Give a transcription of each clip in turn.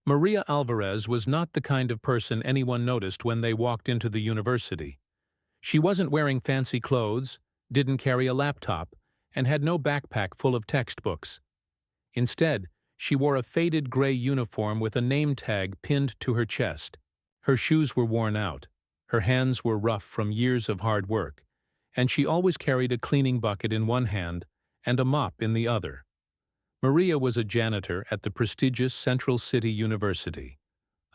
Maria Alvarez was not the kind of person anyone noticed when they walked into the university. She wasn't wearing fancy clothes, didn't carry a laptop, and had no backpack full of textbooks. Instead, she wore a faded gray uniform with a name tag pinned to her chest. Her shoes were worn out, her hands were rough from years of hard work, and she always carried a cleaning bucket in one hand and a mop in the other. Maria was a janitor at the prestigious Central City University,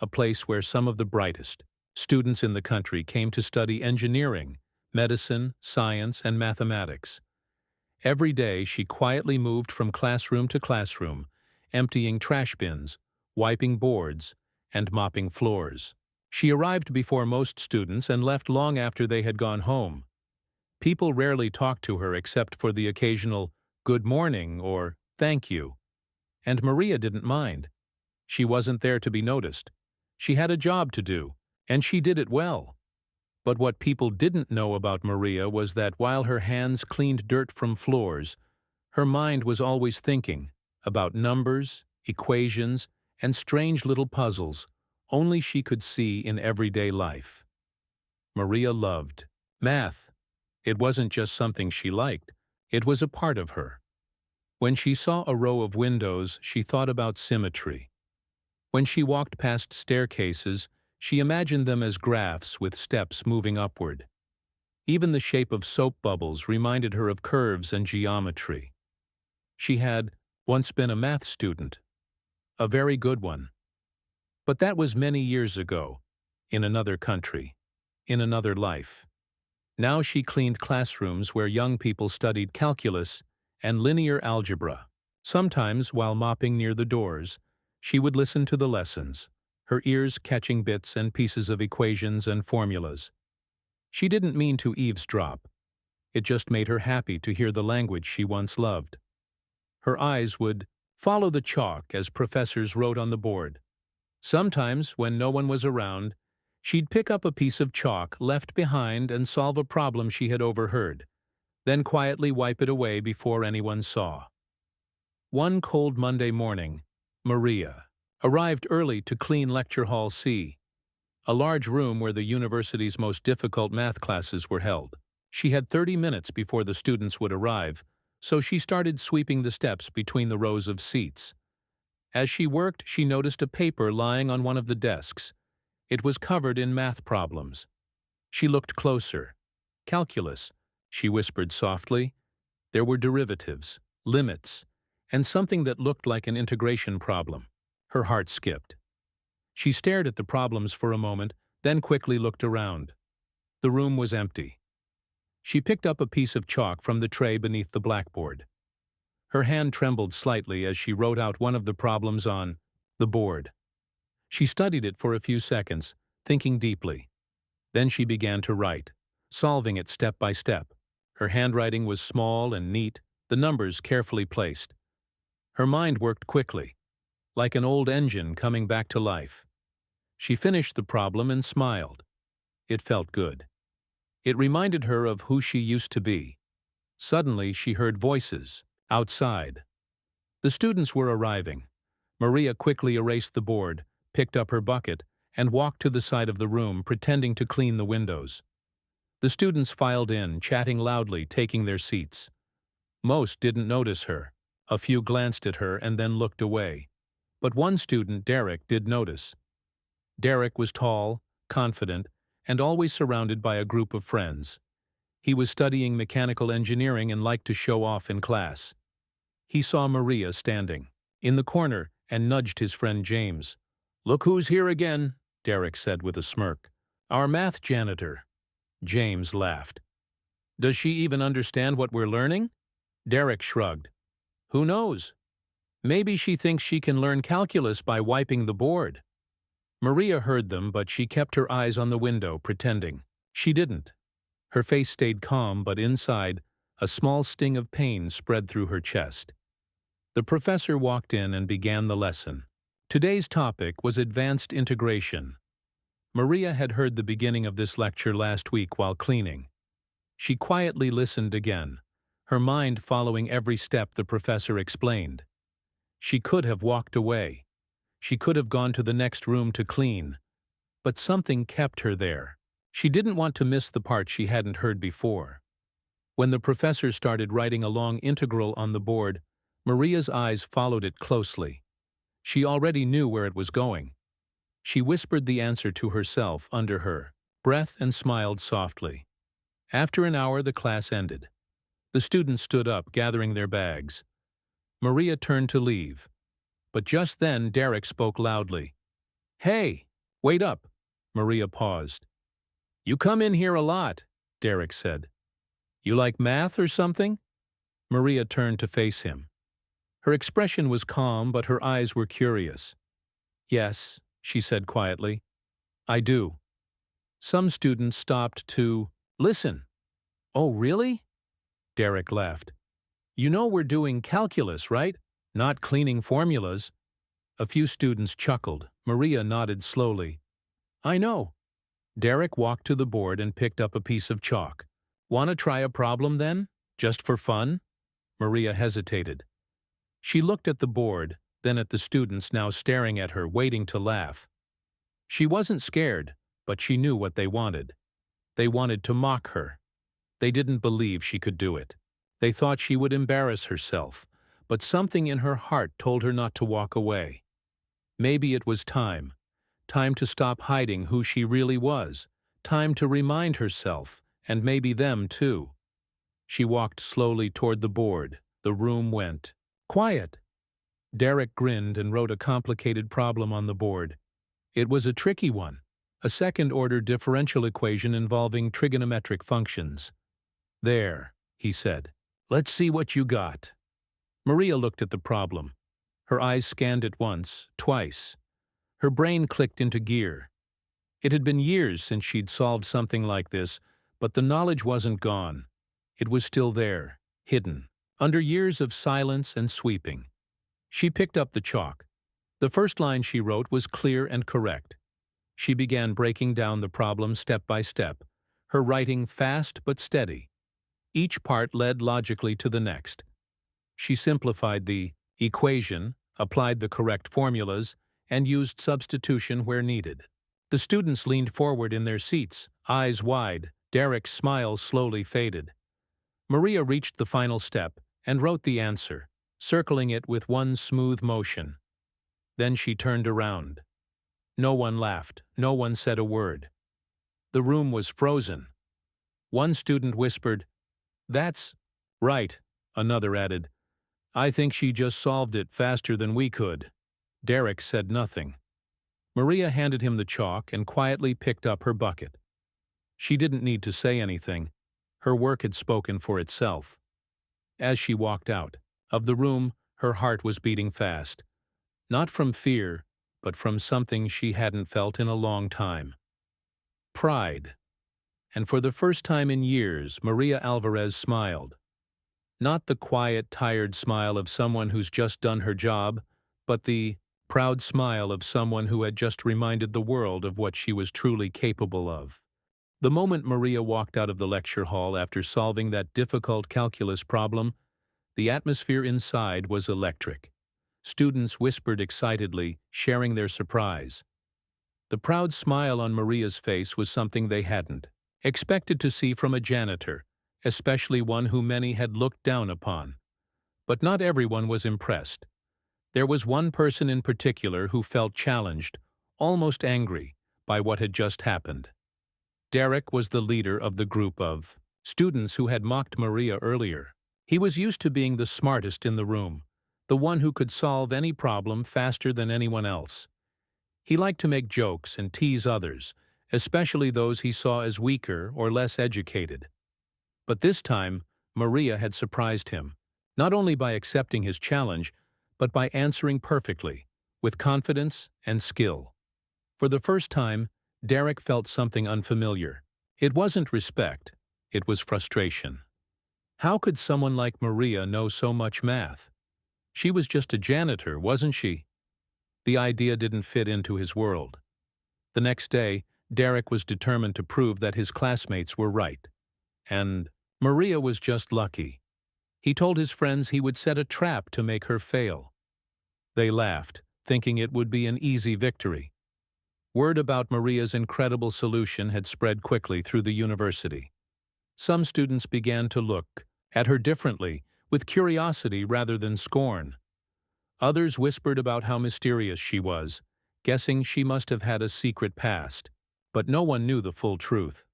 a place where some of the brightest students in the country came to study engineering, medicine, science, and mathematics. Every day she quietly moved from classroom to classroom, emptying trash bins, wiping boards, and mopping floors. She arrived before most students and left long after they had gone home. People rarely talked to her except for the occasional "good morning" or "thank you." And Maria didn't mind. She wasn't there to be noticed. She had a job to do, and she did it well. But what people didn't know about Maria was that while her hands cleaned dirt from floors, her mind was always thinking about numbers, equations, and strange little puzzles only she could see in everyday life. Maria loved math. It wasn't just something she liked, it was a part of her. When she saw a row of windows, she thought about symmetry. When she walked past staircases, she imagined them as graphs with steps moving upward. Even the shape of soap bubbles reminded her of curves and geometry. She had once been a math student, a very good one. But that was many years ago, in another country, in another life. Now she cleaned classrooms where young people studied calculus and linear algebra. Sometimes, while mopping near the doors, she would listen to the lessons, her ears catching bits and pieces of equations and formulas. She didn't mean to eavesdrop. It just made her happy to hear the language she once loved. Her eyes would follow the chalk as professors wrote on the board. Sometimes, when no one was around, she'd pick up a piece of chalk left behind and solve a problem she had overheard, then quietly wipe it away before anyone saw. One cold Monday morning, Maria arrived early to clean Lecture Hall C, a large room where the university's most difficult math classes were held. She had 30 minutes before the students would arrive, so she started sweeping the steps between the rows of seats. As she worked, she noticed a paper lying on one of the desks. It was covered in math problems. She looked closer. Calculus, she whispered softly. There were derivatives, limits, and something that looked like an integration problem. Her heart skipped. She stared at the problems for a moment, then quickly looked around. The room was empty. She picked up a piece of chalk from the tray beneath the blackboard. Her hand trembled slightly as she wrote out one of the problems on the board. She studied it for a few seconds, thinking deeply. Then she began to write, solving it step by step. Her handwriting was small and neat, the numbers carefully placed. Her mind worked quickly, like an old engine coming back to life. She finished the problem and smiled. It felt good. It reminded her of who she used to be. Suddenly, she heard voices outside. The students were arriving. Maria quickly erased the board, picked up her bucket, and walked to the side of the room, pretending to clean the windows. The students filed in, chatting loudly, taking their seats. Most didn't notice her. A few glanced at her and then looked away. But one student, Derek, did notice. Derek was tall, confident, and always surrounded by a group of friends. He was studying mechanical engineering and liked to show off in class. He saw Maria standing in the corner and nudged his friend James. "Look who's here again," Derek said with a smirk. "Our math janitor." James laughed. "Does she even understand what we're learning?" Derek shrugged. "Who knows? Maybe she thinks she can learn calculus by wiping the board." Maria heard them, but she kept her eyes on the window, pretending. She didn't. Her face stayed calm, but inside, a small sting of pain spread through her chest. The professor walked in and began the lesson. Today's topic was advanced integration. Maria had heard the beginning of this lecture last week while cleaning. She quietly listened again, her mind following every step the professor explained. She could have walked away. She could have gone to the next room to clean, but something kept her there. She didn't want to miss the part she hadn't heard before. When the professor started writing a long integral on the board, Maria's eyes followed it closely. She already knew where it was going. She whispered the answer to herself under her breath and smiled softly. After an hour, the class ended. The students stood up, gathering their bags. Maria turned to leave. But just then, Derek spoke loudly. "Hey, wait up!" Maria paused. "You come in here a lot," Derek said. "You like math or something?" Maria turned to face him. Her expression was calm, but her eyes were curious. "Yes," she said quietly. "I do." Some students stopped to listen. "Oh, really?" Derek laughed. "You know we're doing calculus, right? Not cleaning formulas." A few students chuckled. Maria nodded slowly. "I know." Derek walked to the board and picked up a piece of chalk. "Want to try a problem then? Just for fun?" Maria hesitated. She looked at the board, then at the students now staring at her, waiting to laugh. She wasn't scared, but she knew what they wanted. They wanted to mock her. They didn't believe she could do it. They thought she would embarrass herself, but something in her heart told her not to walk away. Maybe it was time. Time to stop hiding who she really was. Time to remind herself, and maybe them too. She walked slowly toward the board. The room went quiet. Derek grinned and wrote a complicated problem on the board. It was a tricky one, a second-order differential equation involving trigonometric functions. "There," he said. "Let's see what you got." Maria looked at the problem. Her eyes scanned it once, twice. Her brain clicked into gear. It had been years since she'd solved something like this, but the knowledge wasn't gone. It was still there, hidden, under years of silence and sweeping. She picked up the chalk. The first line she wrote was clear and correct. She began breaking down the problem step by step, her writing fast but steady. Each part led logically to the next. She simplified the equation, applied the correct formulas, and used substitution where needed. The students leaned forward in their seats, eyes wide. Derek's smile slowly faded. Maria reached the final step and wrote the answer, circling it with one smooth motion. Then she turned around. No one laughed. No one said a word. The room was frozen. One student whispered, "That's right," another added. "I think she just solved it faster than we could." Derek said nothing. Maria handed him the chalk and quietly picked up her bucket. She didn't need to say anything. Her work had spoken for itself. As she walked out of the room, her heart was beating fast. Not from fear, but from something she hadn't felt in a long time. Pride. And for the first time in years, Maria Alvarez smiled. Not the quiet, tired smile of someone who's just done her job, but the proud smile of someone who had just reminded the world of what she was truly capable of. The moment Maria walked out of the lecture hall after solving that difficult calculus problem, the atmosphere inside was electric. Students whispered excitedly, sharing their surprise. The proud smile on Maria's face was something they hadn't expected to see from a janitor, especially one who many had looked down upon. But not everyone was impressed. There was one person in particular who felt challenged, almost angry, by what had just happened. Derek was the leader of the group of students who had mocked Maria earlier. He was used to being the smartest in the room, the one who could solve any problem faster than anyone else. He liked to make jokes and tease others, especially those he saw as weaker or less educated. But this time, Maria had surprised him, not only by accepting his challenge, but by answering perfectly, with confidence and skill. For the first time, Derek felt something unfamiliar. It wasn't respect, it was frustration. How could someone like Maria know so much math? She was just a janitor, wasn't she? The idea didn't fit into his world. The next day, Derek was determined to prove that his classmates were right. And Maria was just lucky. He told his friends he would set a trap to make her fail. They laughed, thinking it would be an easy victory. Word about Maria's incredible solution had spread quickly through the university. Some students began to look at her differently, with curiosity rather than scorn. Others whispered about how mysterious she was, guessing she must have had a secret past. But no one knew the full truth.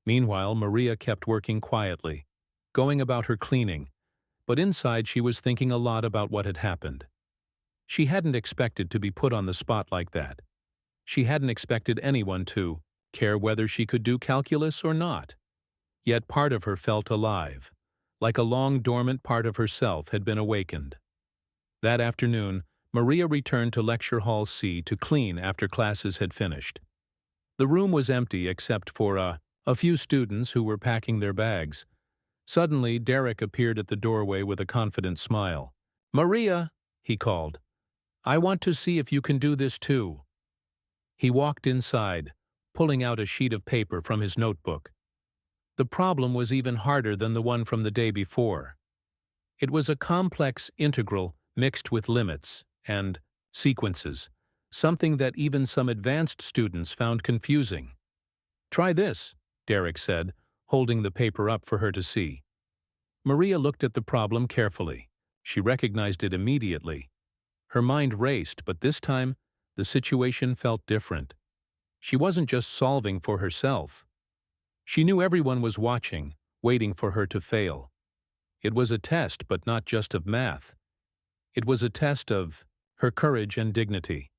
Meanwhile, Maria kept working quietly, going about her cleaning, but inside she was thinking a lot about what had happened. She hadn't expected to be put on the spot like that. She hadn't expected anyone to care whether she could do calculus or not. Yet part of her felt alive, like a long dormant part of herself had been awakened. That afternoon, Maria returned to Lecture Hall C to clean after classes had finished. The room was empty except for a few students who were packing their bags. Suddenly, Derek appeared at the doorway with a confident smile. "Maria," he called, "I want to see if you can do this too." He walked inside, pulling out a sheet of paper from his notebook. The problem was even harder than the one from the day before. It was a complex integral mixed with limits and sequences, something that even some advanced students found confusing. "Try this," Derek said, holding the paper up for her to see. Maria looked at the problem carefully. She recognized it immediately. Her mind raced, but this time, the situation felt different. She wasn't just solving for herself. She knew everyone was watching, waiting for her to fail. It was a test, but not just of math. It was a test of her courage and dignity.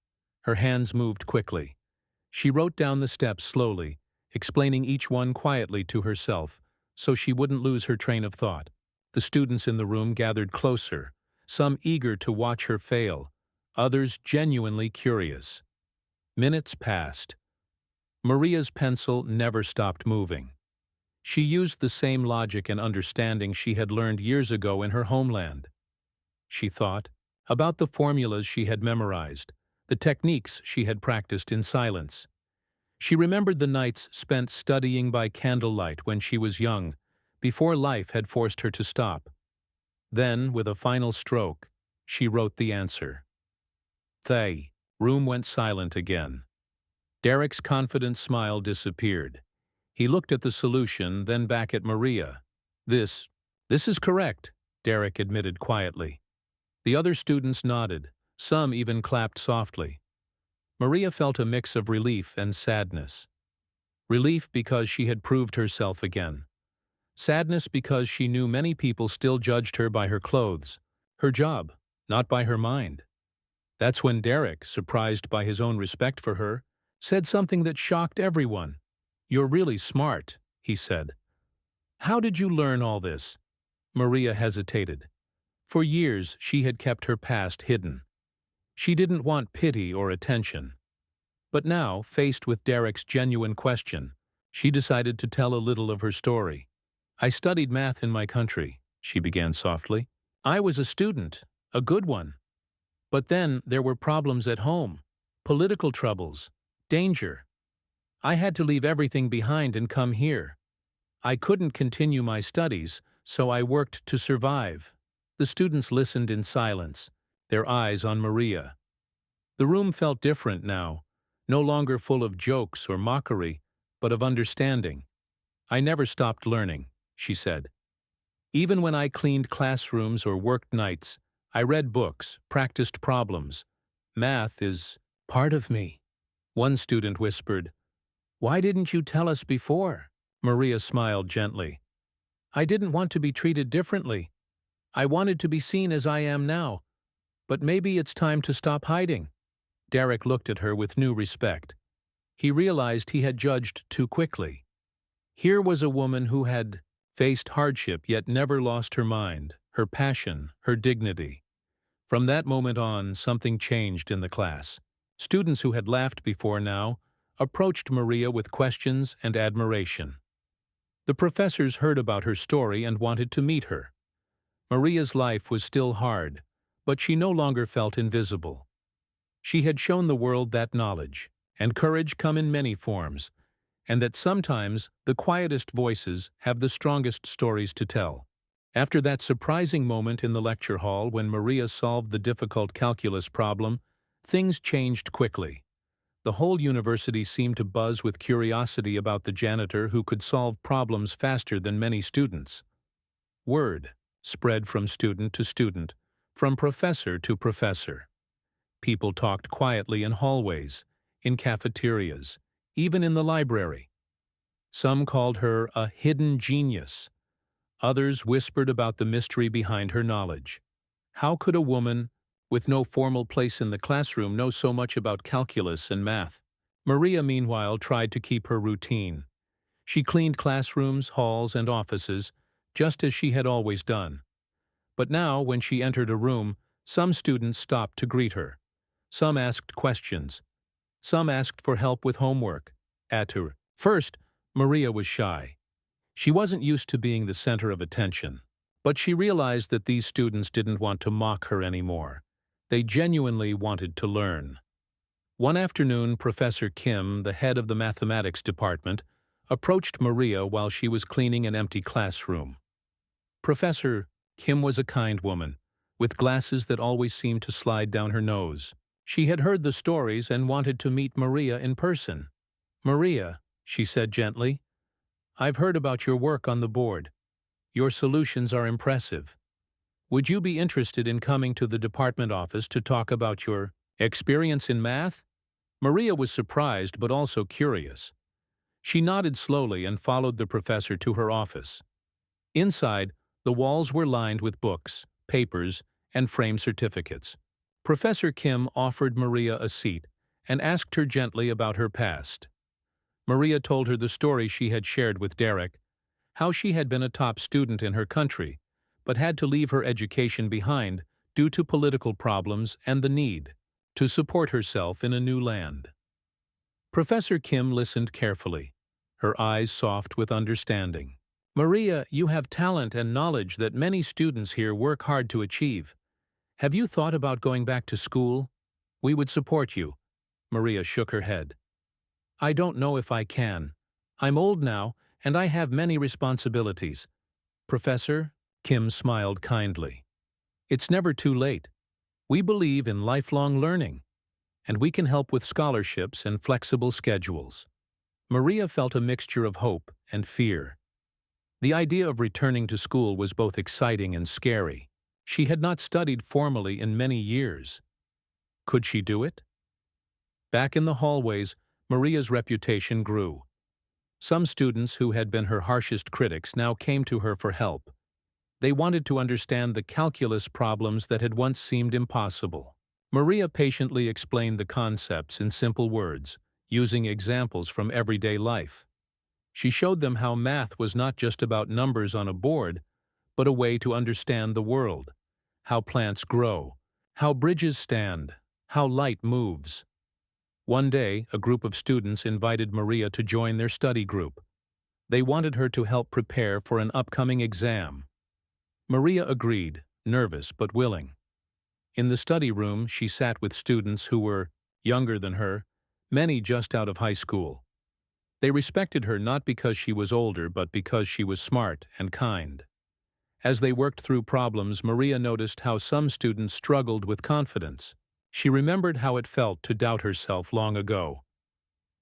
Her hands moved quickly. She wrote down the steps slowly, explaining each one quietly to herself, so she wouldn't lose her train of thought. The students in the room gathered closer, some eager to watch her fail, others genuinely curious. Minutes passed. Maria's pencil never stopped moving. She used the same logic and understanding she had learned years ago in her homeland. She thought about the formulas she had memorized, the techniques she had practiced in silence. She remembered the nights spent studying by candlelight when she was young, before life had forced her to stop. Then, with a final stroke, she wrote the answer. The room went silent again. Derek's confident smile disappeared. He looked at the solution, then back at Maria. This is correct," Derek admitted quietly. The other students nodded. Some even clapped softly. Maria felt a mix of relief and sadness. Relief because she had proved herself again. Sadness because she knew many people still judged her by her clothes, her job, not by her mind. That's when Derek, surprised by his own respect for her, said something that shocked everyone. "You're really smart," he said. "How did you learn all this?" Maria hesitated. For years, she had kept her past hidden. She didn't want pity or attention. But now, faced with Derek's genuine question, she decided to tell a little of her story. "I studied math in my country," she began softly. "I was a student, a good one. But then there were problems at home, political troubles, danger. I had to leave everything behind and come here. I couldn't continue my studies, so I worked to survive." The students listened in silence, their eyes on Maria. The room felt different now, no longer full of jokes or mockery, but of understanding. "I never stopped learning," she said. "Even when I cleaned classrooms or worked nights, I read books, practiced problems. Math is part of me." One student whispered, "Why didn't you tell us before?" Maria smiled gently. "I didn't want to be treated differently. I wanted to be seen as I am now. But maybe it's time to stop hiding." Derek looked at her with new respect. He realized he had judged too quickly. Here was a woman who had faced hardship yet never lost her mind, her passion, her dignity. From that moment on, something changed in the class. Students who had laughed before now approached Maria with questions and admiration. The professors heard about her story and wanted to meet her. Maria's life was still hard, but she no longer felt invisible. She had shown the world that knowledge and courage come in many forms, and that sometimes the quietest voices have the strongest stories to tell. After that surprising moment in the lecture hall when Maria solved the difficult calculus problem, Things changed quickly. The whole university seemed to buzz with curiosity about the janitor who could solve problems faster than many students. Word spread from student to student, from professor to professor. People talked quietly in hallways, in cafeterias, even in the library. Some called her a hidden genius. Others whispered about the mystery behind her knowledge. How could a woman, with no formal place in the classroom, know so much about calculus and math? Maria, meanwhile, tried to keep her routine. She cleaned classrooms, halls, and offices, just as she had always done. But now, when she entered a room, some students stopped to greet her. Some asked questions. Some asked for help with homework. At her first, Maria was shy. She wasn't used to being the center of attention. But she realized that these students didn't want to mock her anymore. They genuinely wanted to learn. One afternoon, Professor Kim, the head of the mathematics department, approached Maria while she was cleaning an empty classroom. Professor Kim was a kind woman, with glasses that always seemed to slide down her nose. She had heard the stories and wanted to meet Maria in person. "Maria," she said gently, "I've heard about your work on the board. Your solutions are impressive. Would you be interested in coming to the department office to talk about your experience in math?" Maria was surprised but also curious. She nodded slowly and followed the professor to her office. Inside, the walls were lined with books, papers, and framed certificates. Professor Kim offered Maria a seat and asked her gently about her past. Maria told her the story she had shared with Derek, how she had been a top student in her country, but had to leave her education behind due to political problems and the need to support herself in a new land. Professor Kim listened carefully, her eyes soft with understanding. "Maria, you have talent and knowledge that many students here work hard to achieve. Have you thought about going back to school? We would support you." Maria shook her head. "I don't know if I can. I'm old now, and I have many responsibilities." "Professor," Kim smiled kindly, "it's never too late. We believe in lifelong learning, and we can help with scholarships and flexible schedules." Maria felt a mixture of hope and fear. The idea of returning to school was both exciting and scary. She had not studied formally in many years. Could she do it? Back in the hallways, Maria's reputation grew. Some students who had been her harshest critics now came to her for help. They wanted to understand the calculus problems that had once seemed impossible. Maria patiently explained the concepts in simple words, using examples from everyday life. She showed them how math was not just about numbers on a board, but a way to understand the world, how plants grow, how bridges stand, how light moves. One day, a group of students invited Maria to join their study group. They wanted her to help prepare for an upcoming exam. Maria agreed, nervous but willing. In the study room, she sat with students who were younger than her, many just out of high school. They respected her not because she was older, but because she was smart and kind. As they worked through problems, Maria noticed how some students struggled with confidence. She remembered how it felt to doubt herself long ago.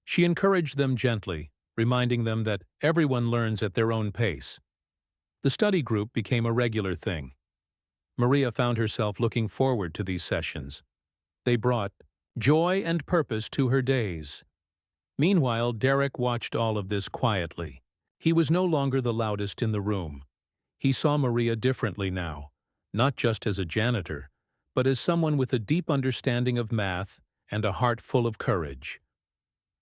She encouraged them gently, reminding them that everyone learns at their own pace. The study group became a regular thing. Maria found herself looking forward to these sessions. They brought joy and purpose to her days. Meanwhile, Derek watched all of this quietly. He was no longer the loudest in the room. He saw Maria differently now, not just as a janitor, but as someone with a deep understanding of math and a heart full of courage.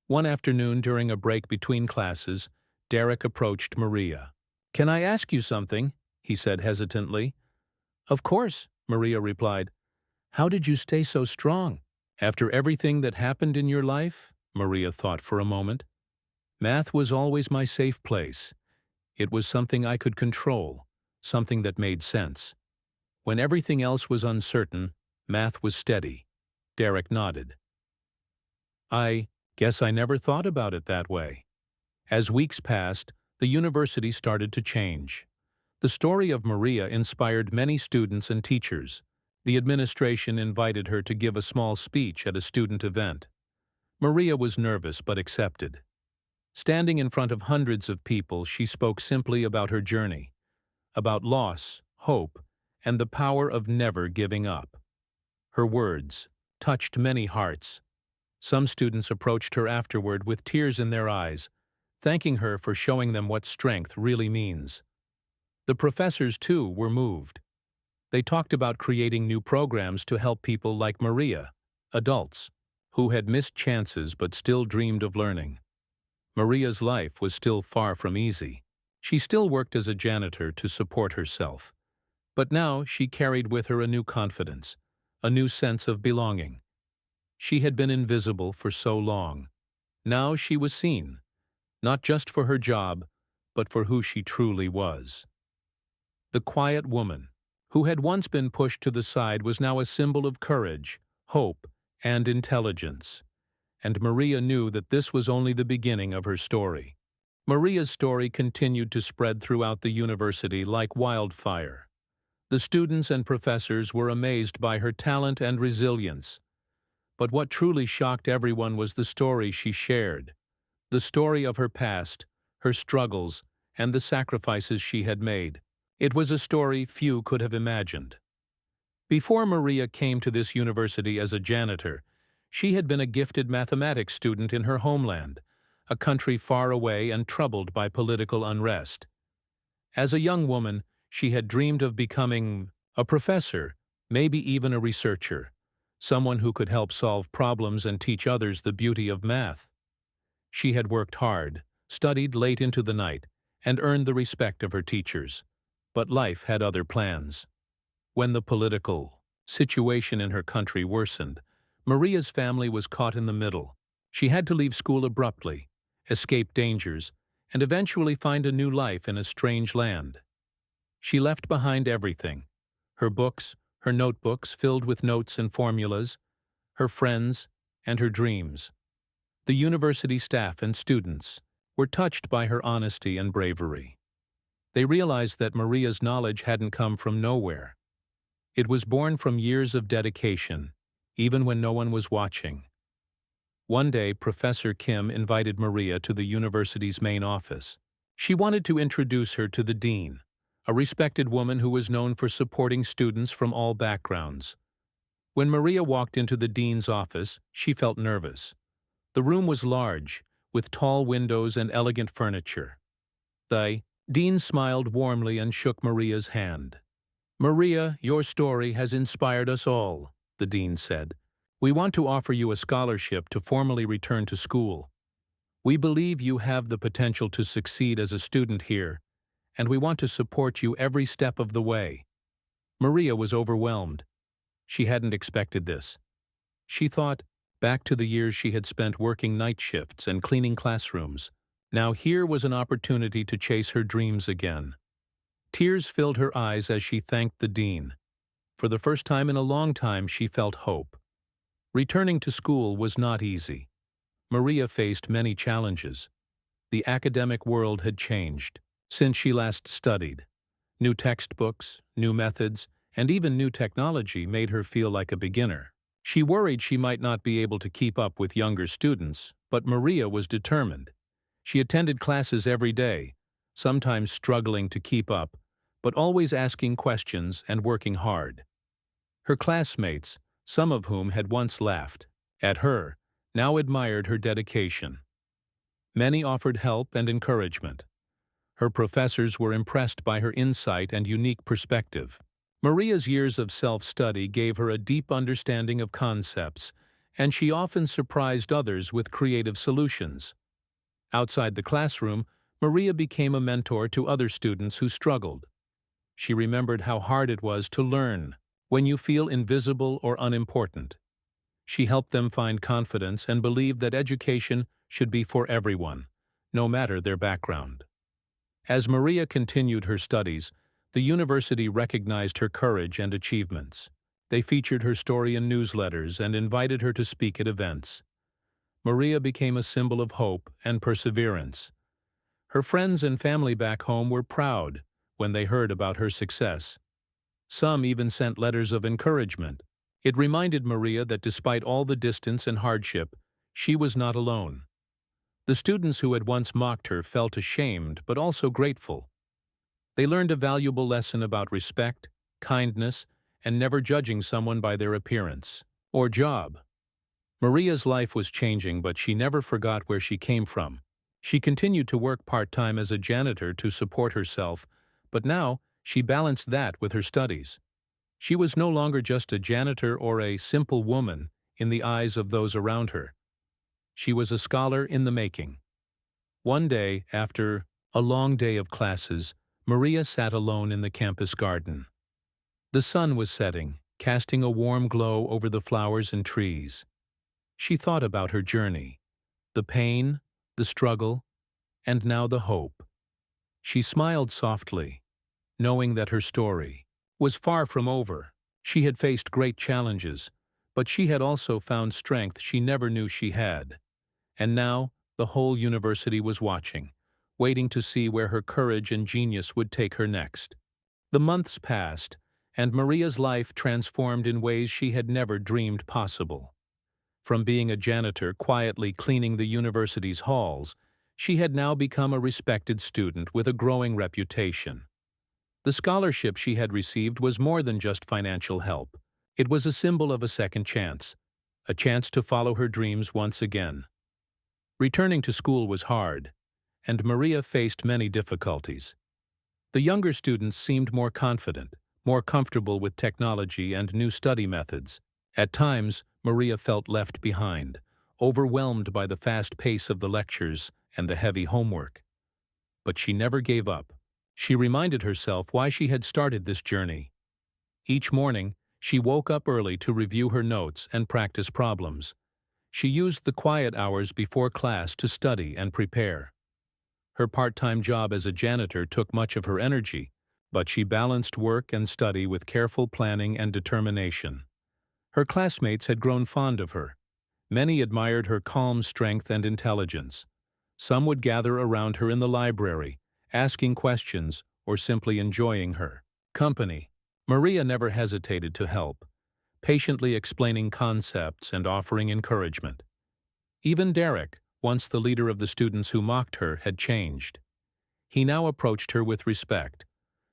One afternoon during a break between classes, Derek approached Maria. "Can I ask you something?" he said hesitantly. "Of course," Maria replied. "How did you stay so strong?" "After everything that happened in your life," Maria thought for a moment, "math was always my safe place. It was something I could control, something that made sense. When everything else was uncertain, math was steady." Derek nodded. "I guess I never thought about it that way." As weeks passed, the university started to change. The story of Maria inspired many students and teachers. The administration invited her to give a small speech at a student event. Maria was nervous but accepted. Standing in front of hundreds of people, she spoke simply about her journey, about loss, hope, and the power of never giving up. Her words touched many hearts. Some students approached her afterward with tears in their eyes, thanking her for showing them what strength really means. The professors, too, were moved. They talked about creating new programs to help people like Maria, adults, who had missed chances but still dreamed of learning. Maria's life was still far from easy. She still worked as a janitor to support herself. But now she carried with her a new confidence, a new sense of belonging. She had been invisible for so long. Now she was seen, not just for her job, but for who she truly was. The quiet woman, who had once been pushed to the side, was now a symbol of courage, hope, and intelligence. And Maria knew that this was only the beginning of her story. Maria's story continued to spread throughout the university like wildfire. The students and professors were amazed by her talent and resilience. But what truly shocked everyone was the story she shared. The story of her past, her struggles, and the sacrifices she had made. It was a story few could have imagined. Before Maria came to this university as a janitor, she had been a gifted mathematics student in her homeland, a country far away and troubled by political unrest. As a young woman, she had dreamed of becoming a professor, maybe even a researcher, someone who could help solve problems and teach others the beauty of math. She had worked hard, studied late into the night, and earned the respect of her teachers. But life had other plans. When the political situation in her country worsened, Maria's family was caught in the middle. She had to leave school abruptly, escape dangers, and eventually find a new life in a strange land. She left behind everything: her books, her notebooks filled with notes and formulas, her friends, and her dreams. The university staff and students were touched by her honesty and bravery. They realized that Maria's knowledge hadn't come from nowhere. It was born from years of dedication, even when no one was watching. One day, Professor Kim invited Maria to the university's main office. She wanted to introduce her to the dean, a respected woman who was known for supporting students from all backgrounds. When Maria walked into the dean's office, she felt nervous. The room was large, with tall windows and elegant furniture. The dean smiled warmly and shook Maria's hand. "Maria, your story has inspired us all," the dean said. "We want to offer you a scholarship to formally return to school. We believe you have the potential to succeed as a student here, and we want to support you every step of the way." Maria was overwhelmed. She hadn't expected this. She thought back to the years she had spent working night shifts and cleaning classrooms. Now here was an opportunity to chase her dreams again. Tears filled her eyes as she thanked the dean. For the first time in a long time, she felt hope. Returning to school was not easy. Maria faced many challenges. The academic world had changed since she last studied. New textbooks, new methods, and even new technology made her feel like a beginner. She worried she might not be able to keep up with younger students, but Maria was determined. She attended classes every day, sometimes struggling to keep up, but always asking questions and working hard. Her classmates, some of whom had once laughed at her, now admired her dedication. Many offered help and encouragement. Her professors were impressed by her insight and unique perspective. Maria's years of self-study gave her a deep understanding of concepts, and she often surprised others with creative solutions. Outside the classroom, Maria became a mentor to other students who struggled. She remembered how hard it was to learn when you feel invisible or unimportant. She helped them find confidence and believed that education should be for everyone, no matter their background. As Maria continued her studies, the university recognized her courage and achievements. They featured her story in newsletters and invited her to speak at events. Maria became a symbol of hope and perseverance. Her friends and family back home were proud when they heard about her success. Some even sent letters of encouragement. It reminded Maria that despite all the distance and hardship, she was not alone. The students who had once mocked her felt ashamed but also grateful. They learned a valuable lesson about respect, kindness, and never judging someone by their appearance or job. Maria's life was changing, but she never forgot where she came from. She continued to work part-time as a janitor to support herself, but now she balanced that with her studies. She was no longer just a janitor or a simple woman in the eyes of those around her. She was a scholar in the making. One day, after a long day of classes, Maria sat alone in the campus garden. The sun was setting, casting a warm glow over the flowers and trees. She thought about her journey, the pain, the struggle, and now the hope. She smiled softly, knowing that her story was far from over. She had faced great challenges, but she had also found strength she never knew she had. And now, the whole university was watching, waiting to see where her courage and genius would take her next. The months passed, and Maria's life transformed in ways she had never dreamed possible. From being a janitor quietly cleaning the university's halls, she had now become a respected student with a growing reputation. The scholarship she had received was more than just financial help. It was a symbol of a second chance, a chance to follow her dreams once again. Returning to school was hard, and Maria faced many difficulties. The younger students seemed more confident, more comfortable with technology and new study methods. At times, Maria felt left behind, overwhelmed by the fast pace of the lectures and the heavy homework. But she never gave up. She reminded herself why she had started this journey. Each morning, she woke up early to review her notes and practice problems. She used the quiet hours before class to study and prepare. Her part-time job as a janitor took much of her energy, but she balanced work and study with careful planning and determination. Her classmates had grown fond of her. Many admired her calm strength and intelligence. Some would gather around her in the library, asking questions or simply enjoying her company. Maria never hesitated to help, patiently explaining concepts and offering encouragement. Even Derek, once the leader of the students who mocked her, had changed. He now approached her with respect,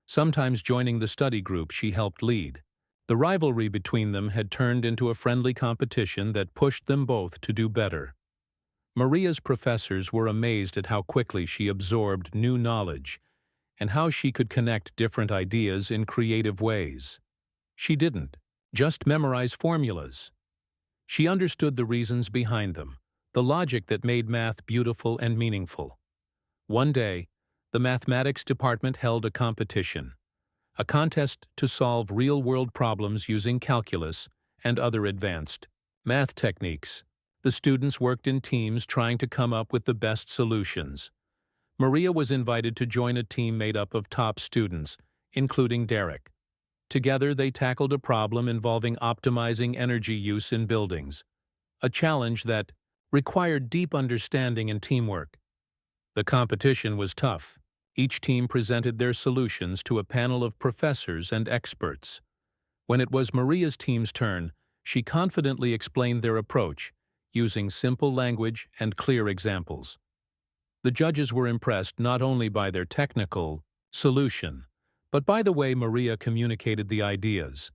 sometimes joining the study group she helped lead. The rivalry between them had turned into a friendly competition that pushed them both to do better. Maria's professors were amazed at how quickly she absorbed new knowledge and how she could connect different ideas in creative ways. She didn't just memorize formulas. She understood the reasons behind them, the logic that made math beautiful and meaningful. One day, the mathematics department held a competition, a contest to solve real-world problems using calculus and other advanced math techniques. The students worked in teams trying to come up with the best solutions. Maria was invited to join a team made up of top students, including Derek. Together, they tackled a problem involving optimizing energy use in buildings, a challenge that required deep understanding and teamwork. The competition was tough. Each team presented their solutions to a panel of professors and experts. When it was Maria's team's turn, she confidently explained their approach, using simple language and clear examples. The judges were impressed not only by their technical solution, but by the way Maria communicated the ideas.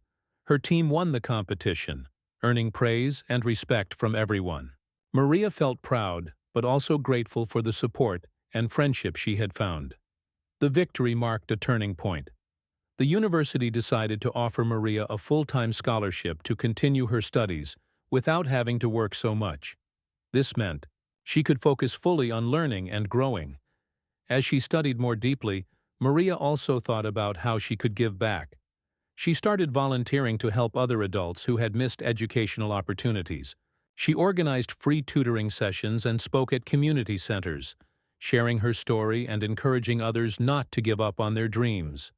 Her team won the competition, earning praise and respect from everyone. Maria felt proud, but also grateful for the support and friendship she had found. The victory marked a turning point. The university decided to offer Maria a full-time scholarship to continue her studies without having to work so much. This meant she could focus fully on learning and growing. As she studied more deeply, Maria also thought about how she could give back. She started volunteering to help other adults who had missed educational opportunities. She organized free tutoring sessions and spoke at community centers, sharing her story and encouraging others not to give up on their dreams.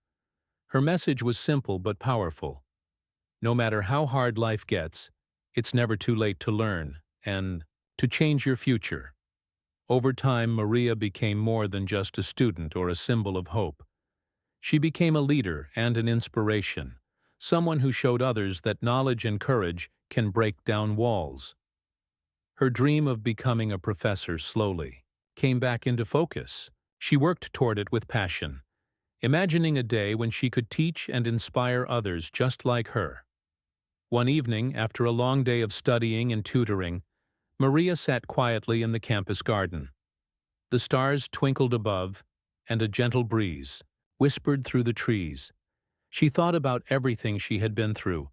Her message was simple but powerful. No matter how hard life gets, it's never too late to learn and to change your future. Over time, Maria became more than just a student or a symbol of hope. She became a leader and an inspiration, someone who showed others that knowledge and courage can break down walls. Her dream of becoming a professor slowly came back into focus. She worked toward it with passion, imagining a day when she could teach and inspire others just like her. One evening, after a long day of studying and tutoring, Maria sat quietly in the campus garden. The stars twinkled above, and a gentle breeze whispered through the trees. She thought about everything she had been through,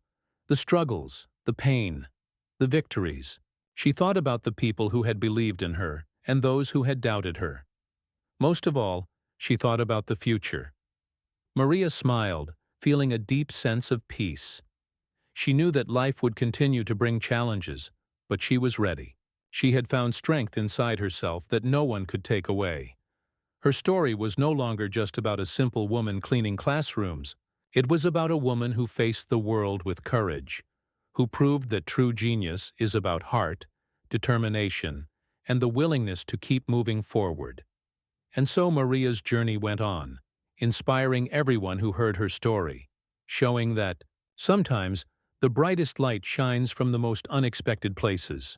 the struggles, the pain, the victories. She thought about the people who had believed in her and those who had doubted her. Most of all, she thought about the future. Maria smiled, feeling a deep sense of peace. She knew that life would continue to bring challenges, but she was ready. She had found strength inside herself that no one could take away. Her story was no longer just about a simple woman cleaning classrooms. It was about a woman who faced the world with courage, who proved that true genius is about heart, determination, and the willingness to keep moving forward. And so Maria's journey went on, inspiring everyone who heard her story, showing that sometimes the brightest light shines from the most unexpected places.